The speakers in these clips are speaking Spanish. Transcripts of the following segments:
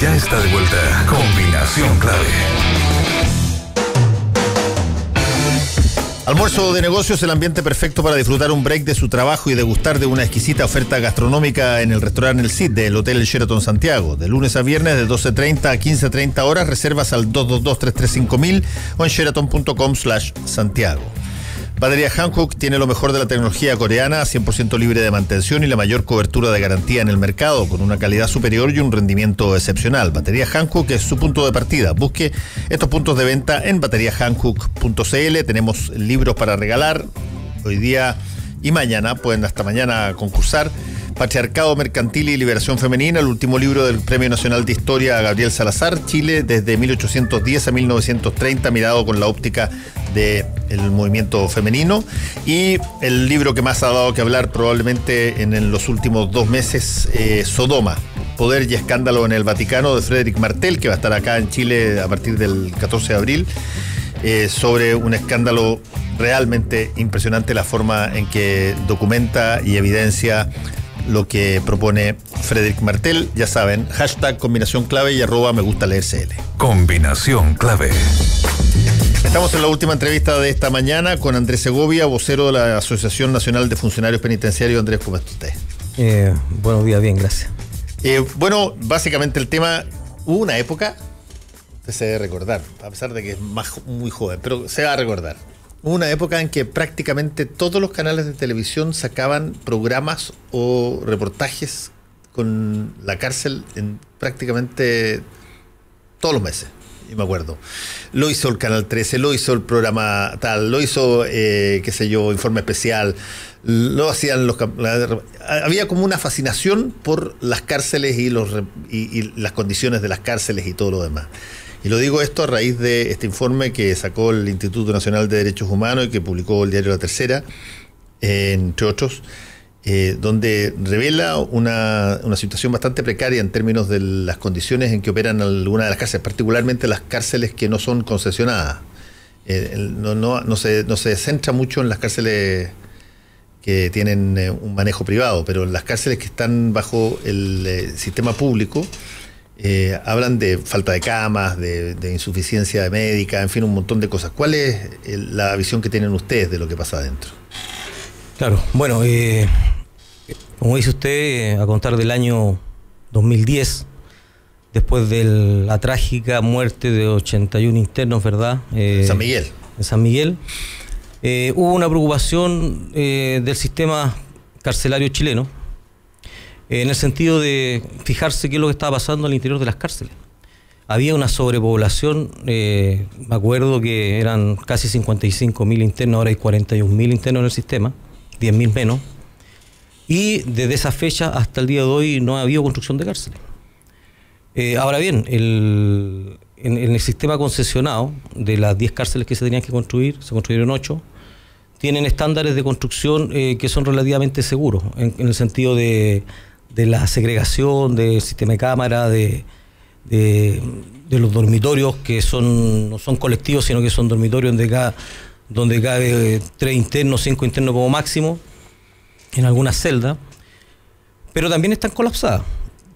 Ya está de vuelta Combinación Clave. Almuerzo de negocios, el ambiente perfecto para disfrutar un break de su trabajo y degustar de una exquisita oferta gastronómica en el restaurante El Cid del Hotel El Sheraton Santiago. De lunes a viernes de 12:30 a 15:30 horas, reservas al 222-335.000 o en sheraton.com/Santiago. Batería Hankook tiene lo mejor de la tecnología coreana, 100% libre de mantención y la mayor cobertura de garantía en el mercado, con una calidad superior y un rendimiento excepcional. Batería Hankook es su punto de partida. Busque estos puntos de venta en bateriahankook.cl. Tenemos libros para regalar hoy día y mañana. Pueden hasta mañana concursar. Patriarcado Mercantil y Liberación Femenina, el último libro del Premio Nacional de Historia a Gabriel Salazar, Chile desde 1810 a 1930, mirado con la óptica del movimiento femenino, y el libro que más ha dado que hablar probablemente en los últimos 2 meses, Sodoma, Poder y Escándalo en el Vaticano, de Frédéric Martel, que va a estar acá en Chile a partir del 14 de abril, sobre un escándalo realmente impresionante, la forma en que documenta y evidencia lo que propone Frédéric Martel. Ya saben, hashtag Combinación Clave y @megustaleercl. Combinación Clave. Estamos en la última entrevista de esta mañana con Andrés Segovia, vocero de la Asociación Nacional de Funcionarios Penitenciarios. Andrés, ¿cómo está usted? Buenos días, bien, gracias. Bueno, básicamente el tema, hubo una época, usted se debe recordar, a pesar de que es muy joven, pero se va a recordar. Hubo una época en que prácticamente todos los canales de televisión sacaban programas o reportajes con la cárcel en prácticamente todos los meses. Y me acuerdo. Lo hizo el Canal 13, lo hizo el programa tal, lo hizo, qué sé yo, Informe Especial, lo hacían había como una fascinación por las cárceles y las condiciones de las cárceles y todo lo demás. Y lo digo esto a raíz de este informe que sacó el Instituto Nacional de Derechos Humanos y que publicó el diario La Tercera, entre otros, donde revela una situación bastante precaria en términos de las condiciones en que operan algunas de las cárceles, particularmente las cárceles que no son concesionadas. No se centra mucho en las cárceles que tienen un manejo privado, pero en las cárceles que están bajo el sistema público, hablan de falta de camas, de insuficiencia médica, en fin, un montón de cosas. ¿Cuál es la visión que tienen ustedes de lo que pasa adentro? Claro, bueno, como dice usted, a contar del año 2010, después de la trágica muerte de 81 internos, ¿verdad? San Miguel. En San Miguel, hubo una preocupación del sistema carcelario chileno, en el sentido de fijarse qué es lo que estaba pasando al interior de las cárceles. Había una sobrepoblación, me acuerdo que eran casi 55.000 internos, ahora hay 41.000 internos en el sistema, 10.000 menos, y desde esa fecha hasta el día de hoy no ha habido construcción de cárceles. Ahora bien, en el sistema concesionado, de las 10 cárceles que se tenían que construir, se construyeron 8, tienen estándares de construcción que son relativamente seguros, en el sentido de la segregación, del sistema de cámara, de los dormitorios que no son colectivos, sino que son dormitorios donde cabe 3 internos, 5 internos como máximo, en algunas celdas, pero también están colapsadas.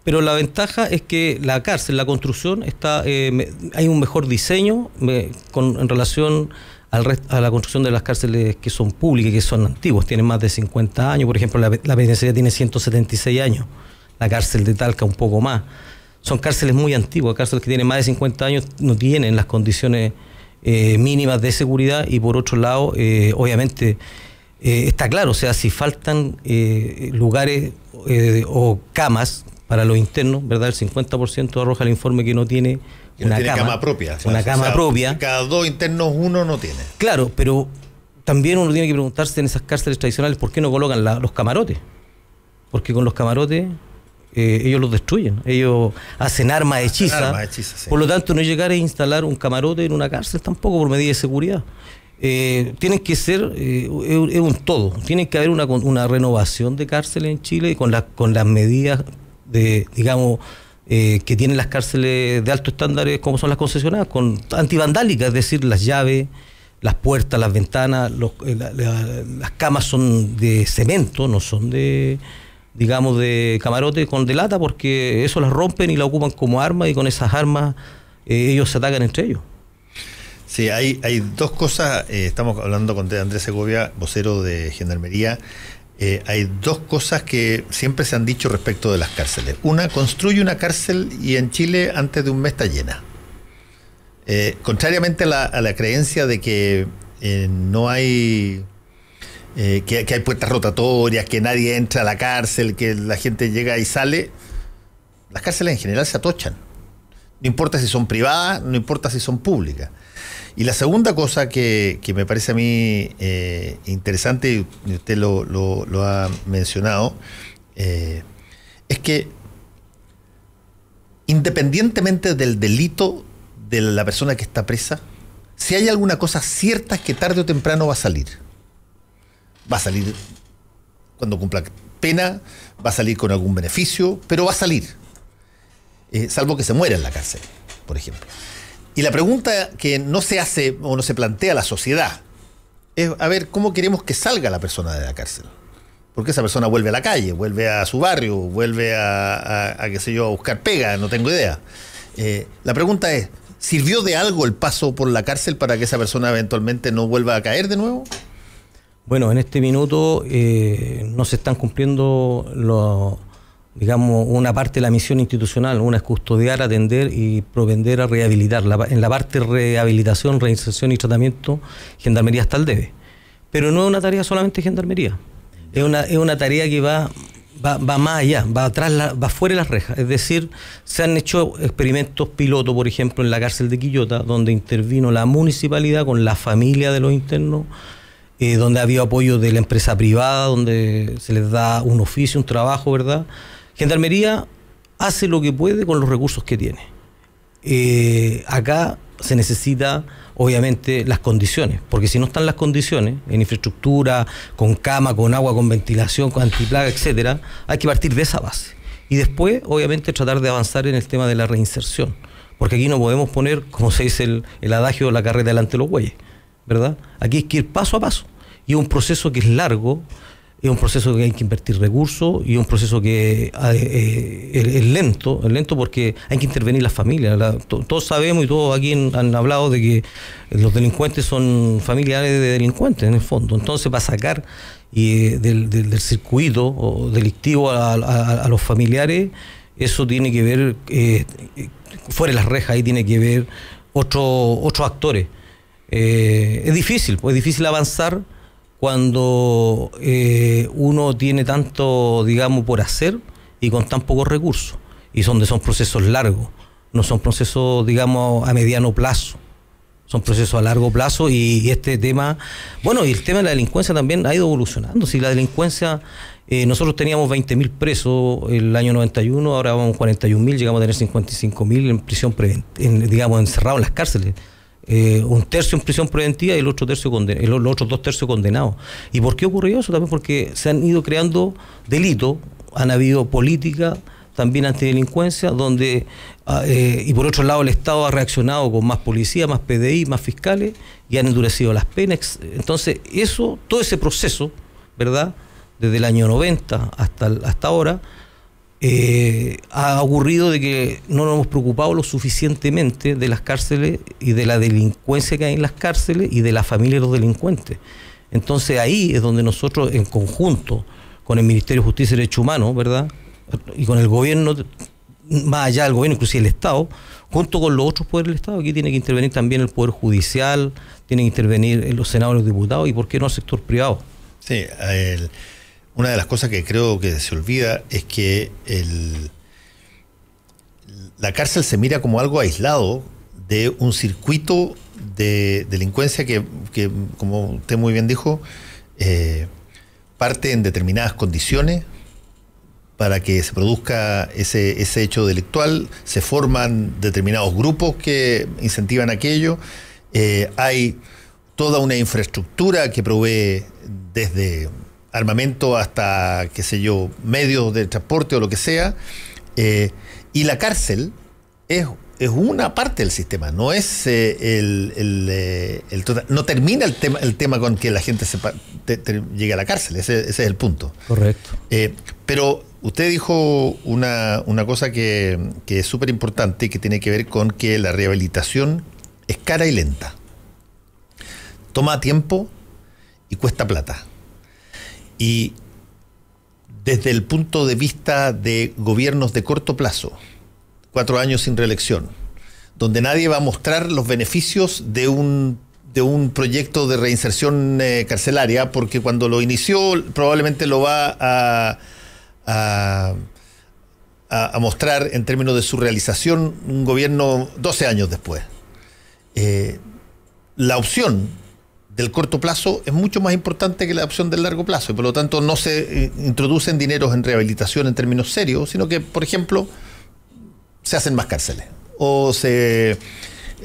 Pero la ventaja es que la cárcel, la construcción, hay un mejor diseño en relación a la construcción de las cárceles que son públicas, que son antiguas, tienen más de 50 años. Por ejemplo, la penitenciaría tiene 176 años, la cárcel de Talca un poco más. Son cárceles muy antiguas, cárceles que tienen más de 50 años, no tienen las condiciones mínimas de seguridad, y por otro lado, obviamente, está claro, o sea, si faltan lugares o camas para los internos, ¿verdad? El 50% arroja el informe que no tiene una cama propia. Una cama propia. Cada 2 internos uno no tiene. Claro, pero también uno tiene que preguntarse en esas cárceles tradicionales por qué no colocan los camarotes. Porque con los camarotes ellos los destruyen, ellos hacen armas hechizas. Sí. Por lo tanto, no llegar a instalar un camarote en una cárcel tampoco por medida de seguridad. Tienen que ser es un todo. Tiene que haber una renovación de cárceles en Chile con las medidas digamos, que tienen las cárceles de alto estándar, como son las concesionadas, con antivandálicas, es decir, las llaves, las puertas, las ventanas, las camas son de cemento, no son de digamos, de camarote con de lata, porque eso las rompen y la ocupan como arma, y con esas armas ellos se atacan entre ellos. Sí, hay dos cosas, estamos hablando con Andrés Segovia, vocero de Gendarmería. Hay dos cosas que siempre se han dicho respecto de las cárceles. Una, construye una cárcel y en Chile antes de un mes está llena. Contrariamente a la creencia de que no hay, que hay puertas rotatorias, que nadie entra a la cárcel, que la gente llega y sale, las cárceles en general se atochan. No importa si son privadas, no importa si son públicas. Y la segunda cosa que me parece a mí interesante, y usted lo ha mencionado, es que independientemente del delito de la persona que está presa, si hay alguna cosa cierta es que tarde o temprano va a salir. Va a salir cuando cumpla pena, va a salir con algún beneficio, pero va a salir. Salvo que se muera en la cárcel, por ejemplo. Y la pregunta que no se hace o no se plantea a la sociedad es, a ver, ¿cómo queremos que salga la persona de la cárcel? Porque esa persona vuelve a la calle, vuelve a su barrio, vuelve a qué sé yo, a buscar pega, no tengo idea. La pregunta es, ¿sirvió de algo el paso por la cárcel para que esa persona eventualmente no vuelva a caer de nuevo? Bueno, en este minuto no se están cumpliendo digamos, una parte de la misión institucional. Una es custodiar, atender y propender a rehabilitar. En la parte de rehabilitación, reinserción y tratamiento, Gendarmería está al debe. Pero no es una tarea solamente de Gendarmería. Es una tarea que va más allá, va atrás, va fuera de las rejas. Es decir, se han hecho experimentos piloto, por ejemplo, en la cárcel de Quillota, donde intervino la municipalidad con la familia de los internos, donde había apoyo de la empresa privada, donde se les da un oficio, un trabajo, ¿verdad? Gendarmería hace lo que puede con los recursos que tiene. Acá se necesita, obviamente, las condiciones, porque si no están las condiciones, en infraestructura, con cama, con agua, con ventilación, con antiplaga, etcétera, hay que partir de esa base. Y después, obviamente, tratar de avanzar en el tema de la reinserción, porque aquí no podemos poner, como se dice el adagio, la carreta delante de los bueyes, ¿verdad? Aquí hay que ir paso a paso, y es un proceso que es largo. Es un proceso que hay que invertir recursos, y un proceso que es lento porque hay que intervenir las familias. Todos sabemos y todos aquí han hablado de que los delincuentes son familiares de delincuentes en el fondo. Entonces, para sacar del circuito delictivo a los familiares, eso tiene que ver, fuera de las rejas, ahí tiene que ver otros actores. Es difícil avanzar cuando uno tiene tanto, digamos, por hacer y con tan pocos recursos, y son procesos largos, no son procesos, digamos, a mediano plazo, son procesos a largo plazo. Y este tema, bueno, y el tema de la delincuencia también ha ido evolucionando. Si la delincuencia, nosotros teníamos 20.000 presos el año 91, ahora vamos a 41.000, llegamos a tener 55.000 en prisión digamos, encerrados en las cárceles. Un tercio en prisión preventiva y los otros 2 tercios condenados. ¿Y por qué ocurrió eso? También porque se han ido creando delitos, han habido política también antidelincuencia, donde y por otro lado el Estado ha reaccionado con más policía, más PDI, más fiscales, y han endurecido las penas. Entonces todo ese proceso, ¿verdad?, desde el año 90 hasta ahora, ha ocurrido de que no nos hemos preocupado lo suficientemente de las cárceles y de la delincuencia que hay en las cárceles y de la familia de los delincuentes. Entonces ahí es donde nosotros, en conjunto con el Ministerio de Justicia y Derechos Humanos, ¿verdad?, y con el gobierno, más allá del gobierno, inclusive el Estado, junto con los otros poderes del Estado, aquí tiene que intervenir también el Poder Judicial, tienen que intervenir los senadores y los diputados, y por qué no el sector privado. Sí, una de las cosas que creo que se olvida es que la cárcel se mira como algo aislado de un circuito de delincuencia que como usted muy bien dijo, parte en determinadas condiciones para que se produzca ese hecho delictual. Se forman determinados grupos que incentivan aquello. Hay toda una infraestructura que provee desde armamento hasta, qué sé yo, medios de transporte o lo que sea, y la cárcel es una parte del sistema, no es el total, no termina el tema con que la gente llegue a la cárcel, ese es el punto. Correcto. Pero Usted dijo una cosa que es súper importante y que tiene que ver con que la rehabilitación es cara y lenta. Toma tiempo y cuesta plata. Y desde el punto de vista de gobiernos de corto plazo, 4 años sin reelección, donde nadie va a mostrar los beneficios de un proyecto de reinserción carcelaria, porque cuando lo inició probablemente lo va a mostrar en términos de su realización un gobierno 12 años después. La opción del corto plazo es mucho más importante que la opción del largo plazo y por lo tanto no se introducen dineros en rehabilitación en términos serios, sino que, por ejemplo, se hacen más cárceles o se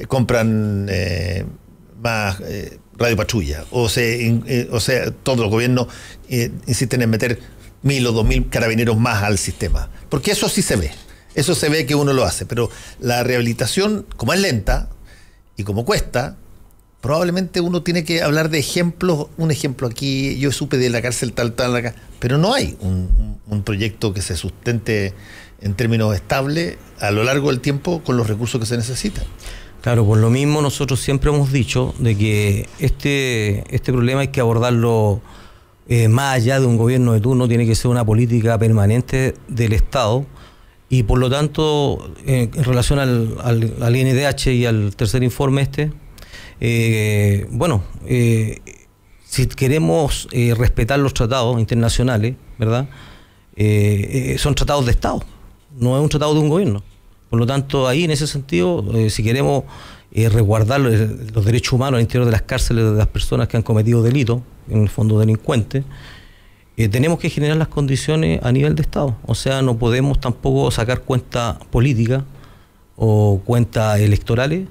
compran más radiopatrulla o sea, todos los gobiernos insisten en meter 1.000 o 2.000 carabineros más al sistema, porque eso sí se ve que uno lo hace, pero la rehabilitación, como es lenta y como cuesta, probablemente uno tiene que hablar de ejemplos. Un ejemplo aquí, yo supe de la cárcel tal, acá, pero no hay un proyecto que se sustente en términos estables a lo largo del tiempo con los recursos que se necesitan. Claro, por lo mismo nosotros siempre hemos dicho de que este problema hay que abordarlo más allá de un gobierno de turno, tiene que ser una política permanente del Estado y por lo tanto en relación al INDH y al tercer informe si queremos respetar los tratados internacionales, ¿verdad? Son tratados de Estado, no es un tratado de un gobierno. Por lo tanto, ahí en ese sentido, si queremos resguardar los derechos humanos al interior de las cárceles de las personas que han cometido delitos, en el fondo delincuentes, tenemos que generar las condiciones a nivel de Estado. O sea, no podemos tampoco sacar cuentas políticas o cuentas electorales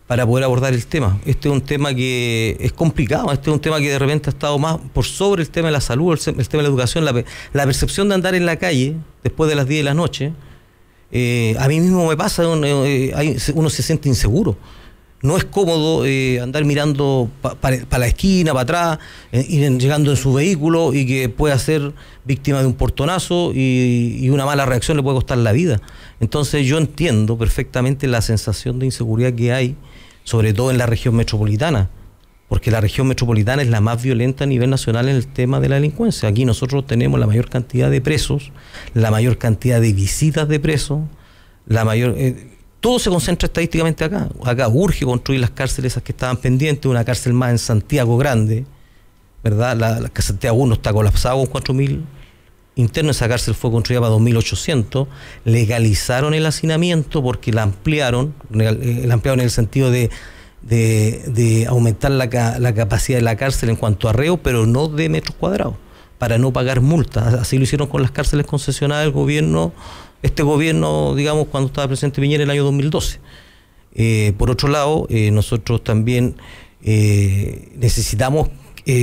para poder abordar el tema. Este es un tema que es complicado, este es un tema que de repente ha estado más por sobre el tema de la salud, el tema de la educación, la percepción de andar en la calle después de las 10 de la noche. A mí mismo me pasa, uno se siente inseguro. No es cómodo andar mirando para la esquina, para atrás, ir llegando en su vehículo y que pueda ser víctima de un portonazo y una mala reacción le puede costar la vida. Entonces yo entiendo perfectamente la sensación de inseguridad que hay, sobre todo en la región metropolitana, porque la región metropolitana es la más violenta a nivel nacional en el tema de la delincuencia. Aquí nosotros tenemos la mayor cantidad de presos, la mayor cantidad de visitas de presos, todo se concentra estadísticamente acá. Acá urge construir las cárceles esas que estaban pendientes, una cárcel más en Santiago grande, ¿verdad? La Santiago 1 está colapsada con 4.000 internos, esa cárcel fue construida para 2.800, legalizaron el hacinamiento porque la ampliaron en el sentido de aumentar la capacidad de la cárcel en cuanto a reo, pero no de metros cuadrados, para no pagar multas. Así lo hicieron con las cárceles concesionadas del gobierno, este gobierno, digamos, cuando estaba presidente Piñera en el año 2012. Por otro lado, nosotros también necesitamos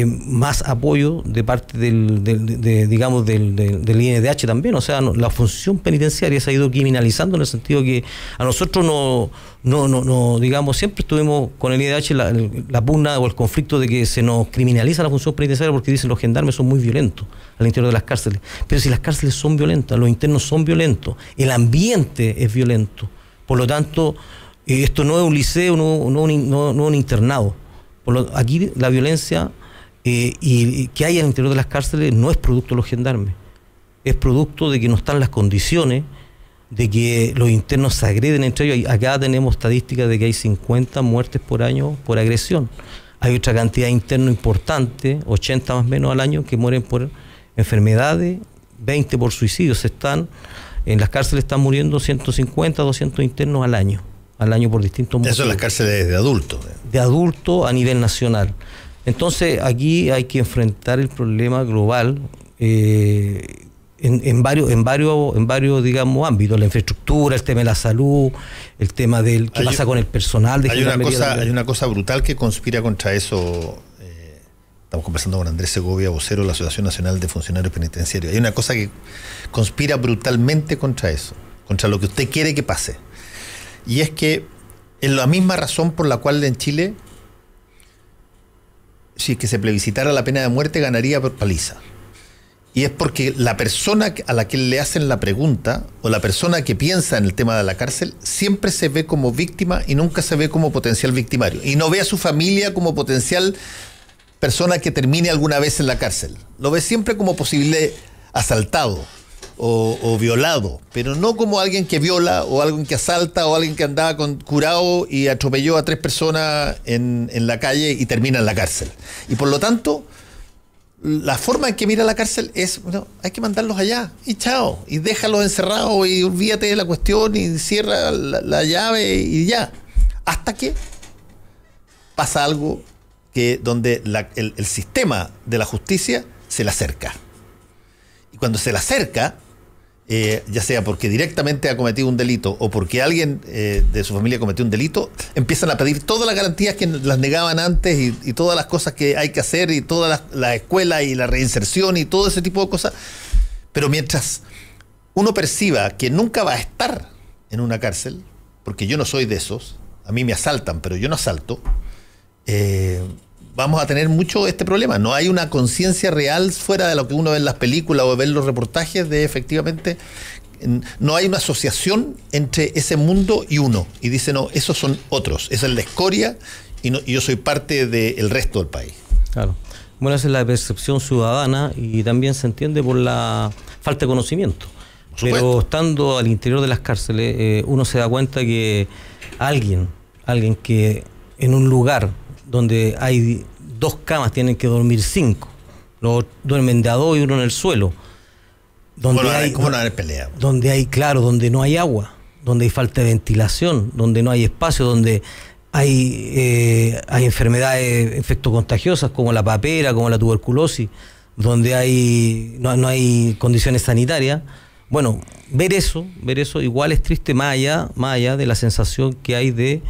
más apoyo de parte del INDH también. O sea, la función penitenciaria se ha ido criminalizando en el sentido que a nosotros no digamos, siempre estuvimos con el INDH la pugna o el conflicto de que se nos criminaliza la función penitenciaria porque dicen los gendarmes son muy violentos al interior de las cárceles. Pero si las cárceles son violentas, los internos son violentos, el ambiente es violento. Por lo tanto, esto no es un liceo, no un internado. Aquí la violencia y que hay al interior de las cárceles no es producto de los gendarmes, es producto de que no están las condiciones, de que los internos se agreden entre ellos. Acá tenemos estadísticas de que hay 50 muertes por año por agresión. Hay otra cantidad de internos importante, 80 más o menos al año, que mueren por enfermedades, 20 por suicidios. En las cárceles están muriendo 150, 200 internos al año por distintos motivos. Eso en las cárceles de adultos. De adultos a nivel nacional. Entonces aquí hay que enfrentar el problema global en varios digamos ámbitos, la infraestructura, el tema de la salud, el tema del qué pasa con el personal de hay una cosa brutal que conspira contra eso. Estamos conversando con Andrés Segovia, vocero de la Asociación Nacional de Funcionarios Penitenciarios. Hay una cosa que conspira brutalmente contra eso, contra lo que usted quiere que pase. Y es que es la misma razón por la cual en Chile, si es que se plebiscitara la pena de muerte, ganaría por paliza. Y es porque la persona a la que le hacen la pregunta, o la persona que piensa en el tema de la cárcel, siempre se ve como víctima y nunca se ve como potencial victimario. Y no ve a su familia como potencial persona que termine alguna vez en la cárcel. Lo ve siempre como posible asaltado o violado, pero no como alguien que viola, o alguien que asalta, o alguien que andaba curado y atropelló a 3 personas en la calle y termina en la cárcel. Y por lo tanto, la forma en que mira la cárcel es, bueno, hay que mandarlos allá y chao, y déjalos encerrados y olvídate de la cuestión y cierra la llave y ya. Hasta que pasa algo donde el sistema de la justicia se le acerca. Y cuando se le acerca, ya sea porque directamente ha cometido un delito o porque alguien de su familia cometió un delito, empiezan a pedir todas las garantías que las negaban antes y todas las cosas que hay que hacer y todas las escuelas y la reinserción y todo ese tipo de cosas. Pero mientras uno perciba que nunca va a estar en una cárcel, porque yo no soy de esos, a mí me asaltan, pero yo no asalto, vamos a tener mucho este problema. No hay una conciencia real fuera de lo que uno ve en las películas o ve en los reportajes de efectivamente, no hay una asociación entre ese mundo y uno. Y dice, no, esos son otros, esa es la escoria y yo soy parte del resto del país. Claro. Bueno, esa es la percepción ciudadana y también se entiende por la falta de conocimiento. Pero estando al interior de las cárceles, uno se da cuenta que alguien que en un lugar donde hay 2 camas tienen que dormir 5, luego duermen de a 2 y uno en el suelo, donde ¿Cómo no hay pelea? Donde hay, claro, donde no hay agua, donde hay falta de ventilación, donde no hay espacio, donde hay enfermedades infectocontagiosas como la papera, como la tuberculosis, donde no hay condiciones sanitarias. Bueno, ver eso igual es triste, más allá de la sensación que hay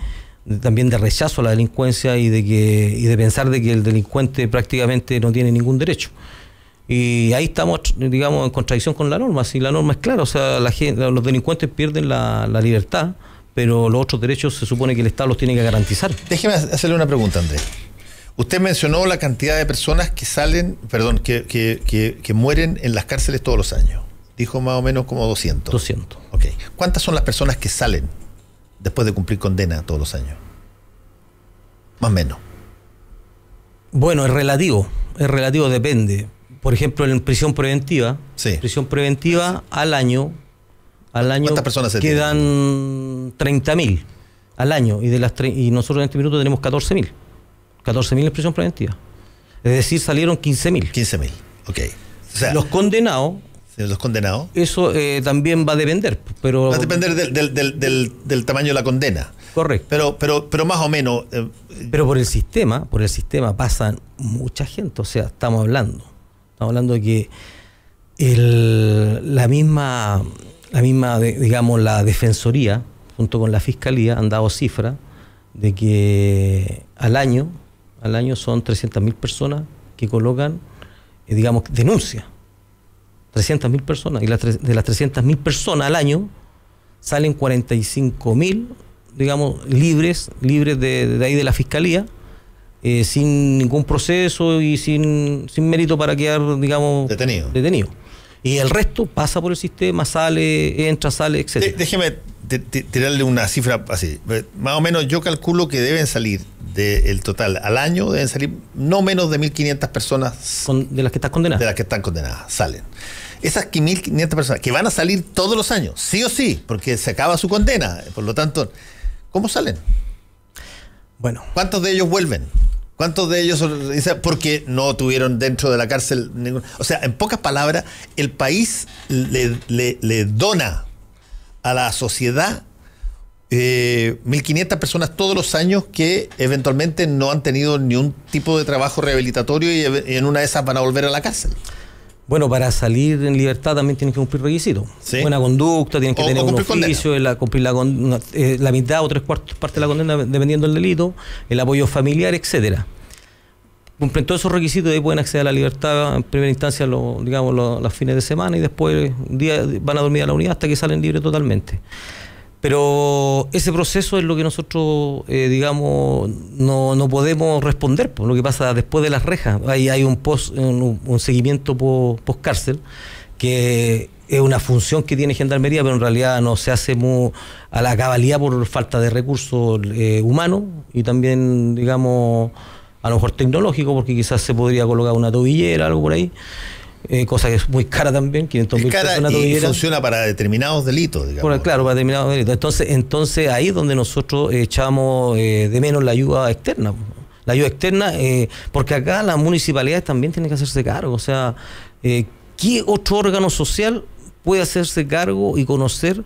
también de rechazo a la delincuencia y de pensar de que el delincuente prácticamente no tiene ningún derecho. Y ahí estamos, digamos, en contradicción con la norma. Si la norma es clara, o sea, los delincuentes pierden la libertad, pero los otros derechos se supone que el Estado los tiene que garantizar. Déjeme hacerle una pregunta, Andrés. Usted mencionó la cantidad de personas que mueren en las cárceles todos los años. Dijo más o menos como 200. 200. Ok. ¿Cuántas son las personas que salen después de cumplir condena todos los años? Más o menos. Bueno, es relativo, depende. Por ejemplo, en prisión preventiva, al año ¿cuántas personas se quedan 30.000 al año y nosotros en este minuto tenemos 14.000. 14.000 en prisión preventiva. Es decir, salieron 15.000. 15.000, ok. O sea, los condenados, eso también va a depender, pero va a depender del tamaño de la condena. Correcto. Pero más o menos. Pero por el sistema pasan mucha gente. O sea, estamos hablando de que la misma digamos, la Defensoría, junto con la Fiscalía, han dado cifras de que al año son 300.000 personas que colocan, digamos, denuncia. 300.000 personas. Y de las 300.000 personas al año salen 45.000, digamos, libres de ahí de la Fiscalía, sin ningún proceso y sin mérito para quedar, digamos, detenido. Y el resto pasa por el sistema, entra, sale, etc. Déjeme tirarle una cifra así. Más o menos yo calculo que deben salir del total al año, deben salir no menos de 1.500 personas. De las que están condenadas. De las que están condenadas, salen. Esas 1.500 personas que van a salir todos los años, sí o sí, porque se acaba su condena. Por lo tanto, ¿cómo salen? Bueno. ¿Cuántos de ellos vuelven? ¿Cuántos de ellos porque no tuvieron dentro de la cárcel ningún? O sea, en pocas palabras, el país le dona a la sociedad 1.500 personas todos los años que eventualmente no han tenido ni un tipo de trabajo rehabilitatorio y en una de esas van a volver a la cárcel. Bueno, para salir en libertad también tienes que cumplir requisitos. ¿Sí? Buena conducta, tienes que tener un oficio, cumplir la mitad o 3/4 parte de la condena dependiendo del delito, el apoyo familiar, etcétera. Cumplen todos esos requisitos y ahí pueden acceder a la libertad en primera instancia, los fines de semana y después un día van a dormir a la unidad hasta que salen libres totalmente. Pero ese proceso es lo que nosotros, digamos, no podemos responder por lo que pasa después de las rejas. Hay un seguimiento post cárcel, que es una función que tiene Gendarmería, pero en realidad no se hace a la cabalidad por falta de recursos humanos y también, digamos, a lo mejor tecnológico, porque quizás se podría colocar una tobillera, algo por ahí. Cosa que es muy cara también, 500.000 pesos una tobillera. Y funciona para determinados delitos, digamos. Claro, para determinados delitos. Entonces ahí es donde nosotros echamos de menos la ayuda externa. La ayuda externa, porque acá las municipalidades también tienen que hacerse cargo. O sea, ¿qué otro órgano social puede hacerse cargo y conocer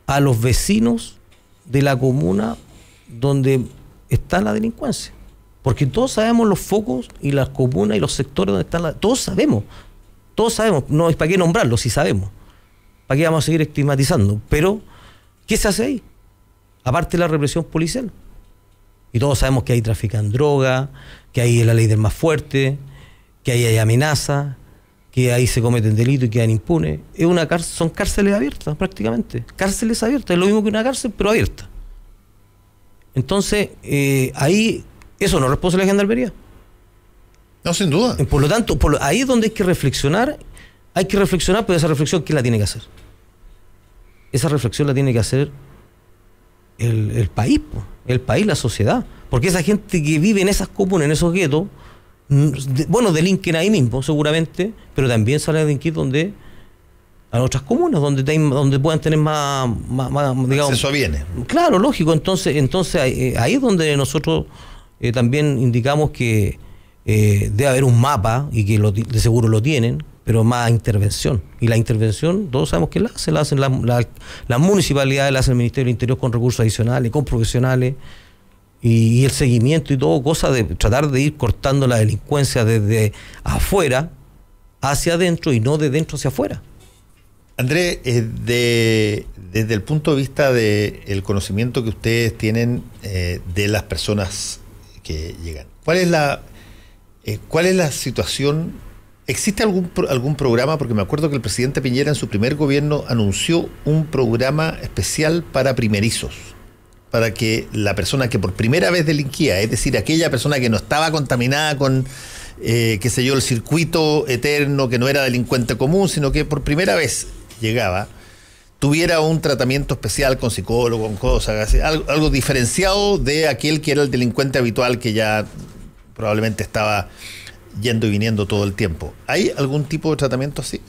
a los vecinos de la comuna donde está la delincuencia? Porque todos sabemos los focos y las comunas y los sectores donde están todos sabemos, no es para qué nombrarlo si sabemos, para qué vamos a seguir estigmatizando, pero ¿qué se hace ahí? Aparte de la represión policial. Y todos sabemos que ahí trafican droga, que ahí es la ley del más fuerte, que ahí hay amenaza, que ahí se cometen delitos y quedan impunes. Son cárceles abiertas prácticamente, cárceles abiertas, es lo mismo que una cárcel pero abierta. Entonces ahí eso no es responsabilidad de la Gendarmería. No, sin duda. Por lo tanto, ahí es donde hay que reflexionar, pero esa reflexión, ¿quién la tiene que hacer? Esa reflexión la tiene que hacer el país, la sociedad. Porque esa gente que vive en esas comunas, en esos guetos, delinquen ahí mismo, seguramente, pero también salen a delinquir a otras comunas, donde puedan tener más digamos, acceso a bienes. Claro, lógico. Entonces ahí es donde nosotros también indicamos que debe haber un mapa, y que de seguro lo tienen, pero más intervención. Y la intervención, todos sabemos que la hacen las municipalidades, la hace el Ministerio del Interior con recursos adicionales, con profesionales, y el seguimiento y todo, cosa de tratar de ir cortando la delincuencia desde afuera hacia adentro y no de dentro hacia afuera. Andrés, desde el punto de vista del conocimiento que ustedes tienen de las personas que llegan, ¿cuál es la situación? ¿Existe algún programa? Porque me acuerdo que el presidente Piñera en su primer gobierno anunció un programa especial para primerizos, para que la persona que por primera vez delinquía, es decir, aquella persona que no estaba contaminada con, el circuito eterno, que no era delincuente común, sino que por primera vez llegaba, tuviera un tratamiento especial con psicólogo, con cosas así, algo diferenciado de aquel que era el delincuente habitual, que ya probablemente estaba yendo y viniendo todo el tiempo. ¿Hay algún tipo de tratamiento así?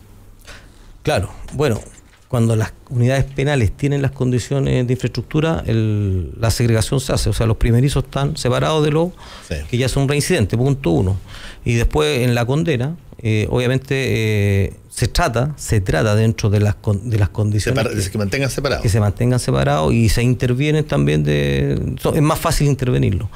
Claro, bueno, cuando las unidades penales tienen las condiciones de infraestructura, la segregación se hace. O sea, los primerizos están separados de los que ya son reincidentes, punto uno. Y después en la condena, obviamente se trata dentro de las condiciones que se mantengan separados. Que se mantengan separados, y se intervienen también es más fácil intervenirlo.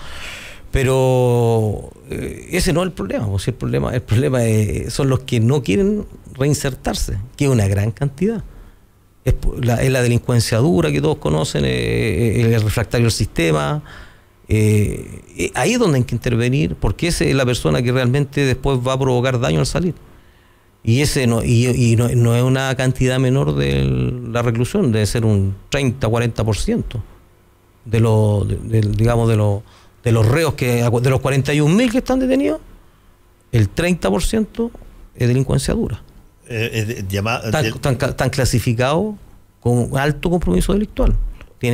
Pero ese no es el problema. O sea, el problema son los que no quieren reinsertarse, que es una gran cantidad. Es la delincuencia dura que todos conocen, el refractario del sistema. Ahí es donde hay que intervenir, porque esa es la persona que realmente después va a provocar daño al salir. Y no es una cantidad menor de la reclusión, debe ser un 30-40% de los reos, de los 41.000 que están detenidos, el 30% es delincuencia dura. Están clasificados con alto compromiso delictual.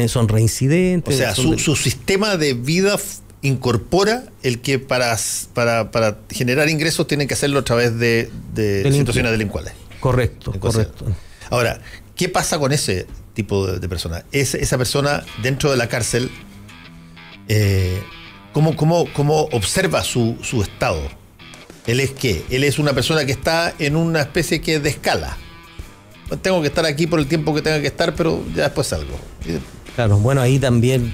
Son reincidentes. O sea, su sistema de vida incorpora el que para generar ingresos tienen que hacerlo a través de situaciones delincuales. Correcto. Ahora, ¿qué pasa con ese tipo de persona? Esa persona dentro de la cárcel, ¿cómo observa su estado? ¿Él es qué? Él es una persona que está en una especie de escala. Tengo que estar aquí por el tiempo que tenga que estar, pero ya después salgo. Claro, bueno, ahí también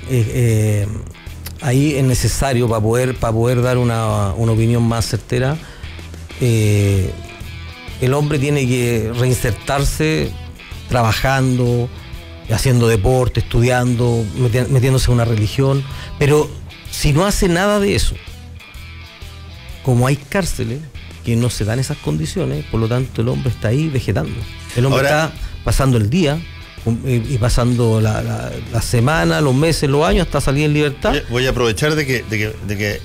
ahí es necesario para poder dar una opinión más certera. El hombre tiene que reinsertarse trabajando, haciendo deporte, estudiando, metiéndose en una religión, pero si no hace nada de eso, como hay cárceles que no se dan esas condiciones, por lo tanto el hombre está ahí vegetando. El hombre está pasando el día y pasando la semana, los meses, los años, hasta salir en libertad. Voy a aprovechar de que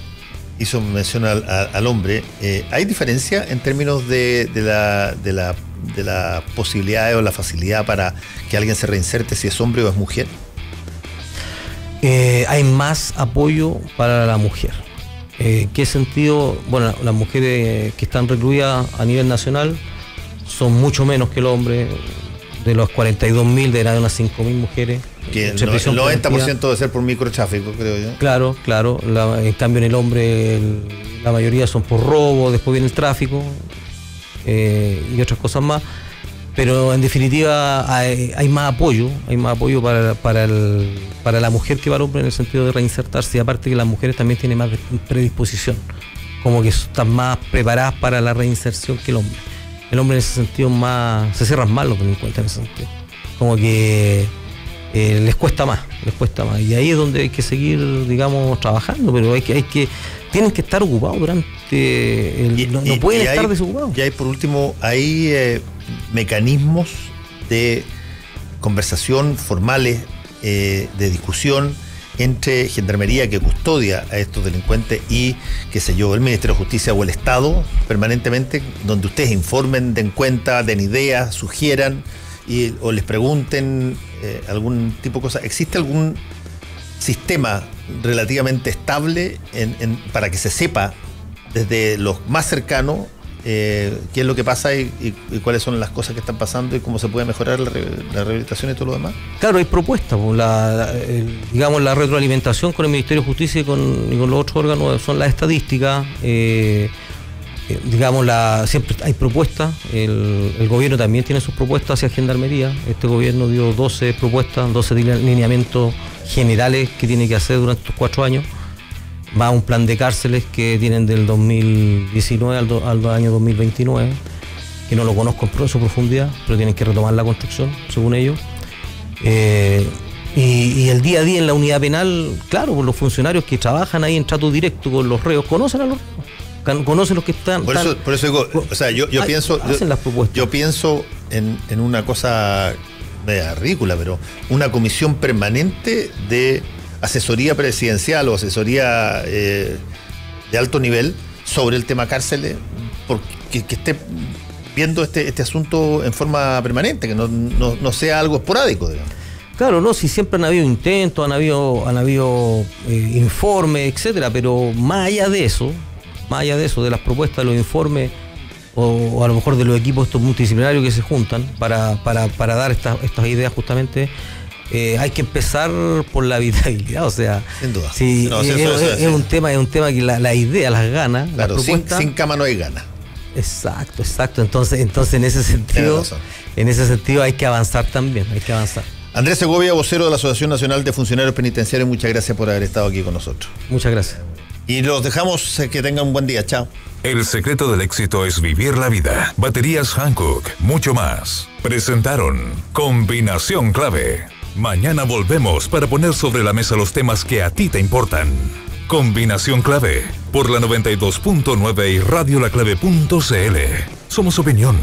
hizo mención al hombre. ¿Hay diferencia en términos de la posibilidad o la facilidad para que alguien se reinserte si es hombre o es mujer? Hay más apoyo para la mujer. ¿Qué sentido? Bueno, las mujeres que están recluidas a nivel nacional son mucho menos que el hombre. De los 42.000, de unas 5.000 mujeres. Que el 90% debe ser por microtráfico, creo yo. Claro. En cambio, en el hombre, la mayoría son por robo, después viene el tráfico y otras cosas más. Pero en definitiva, hay más apoyo para la mujer que para el hombre en el sentido de reinsertarse. Y aparte que las mujeres también tienen más predisposición, como que están más preparadas para la reinserción que el hombre. El hombre en ese sentido se cierran más los delincuentes en ese sentido. Como que les cuesta más. Y ahí es donde hay que seguir, digamos, trabajando, pero tienen que estar ocupados no pueden estar desocupados. Y hay, por último, hay mecanismos de conversación formales, de discusión entre Gendarmería, que custodia a estos delincuentes, y, qué sé yo, el Ministerio de Justicia o el Estado, permanentemente, donde ustedes informen, den cuenta, den ideas, sugieran o les pregunten algún tipo de cosa. ¿Existe algún sistema relativamente estable para que se sepa desde los más cercanos qué es lo que pasa y cuáles son las cosas que están pasando y cómo se puede mejorar la rehabilitación y todo lo demás? Claro, hay propuestas. Digamos, la retroalimentación con el Ministerio de Justicia y con los otros órganos son las estadísticas. Siempre hay propuestas. El gobierno también tiene sus propuestas hacia Gendarmería. Este gobierno dio 12 propuestas, 12 lineamientos generales que tiene que hacer durante estos 4 años. Va un plan de cárceles que tienen del 2019 al año 2029, que no lo conozco en su profundidad, pero tienen que retomar la construcción, según ellos. Y el día a día en la unidad penal, claro, pues los funcionarios que trabajan ahí en trato directo con los reos, conocen a los reos, conocen los que están. Por eso digo, o sea, yo pienso en una cosa media ridícula, pero una comisión permanente de asesoría presidencial o asesoría de alto nivel sobre el tema cárceles, que esté viendo este asunto en forma permanente, que no sea algo esporádico, digamos. Claro, no, si siempre han habido intentos, han habido informes, etcétera, pero más allá de eso, de las propuestas, de los informes, o a lo mejor de los equipos estos multidisciplinarios que se juntan para dar estas ideas justamente. Hay que empezar por la habitabilidad, o sea, sin duda. Sí, es un tema que la idea, las ganas, claro, sin cama no hay ganas. Exacto. Entonces en ese sentido hay que avanzar también, Andrés Segovia, vocero de la Asociación Nacional de Funcionarios Penitenciarios, muchas gracias por haber estado aquí con nosotros. Muchas gracias. Y los dejamos, que tengan un buen día. Chao. El secreto del éxito es vivir la vida. Baterías Hankook, mucho más. Presentaron Combinación Clave. Mañana volvemos para poner sobre la mesa los temas que a ti te importan. Combinación Clave, por la 92.9 y radiolaclave.cl. Somos opinión.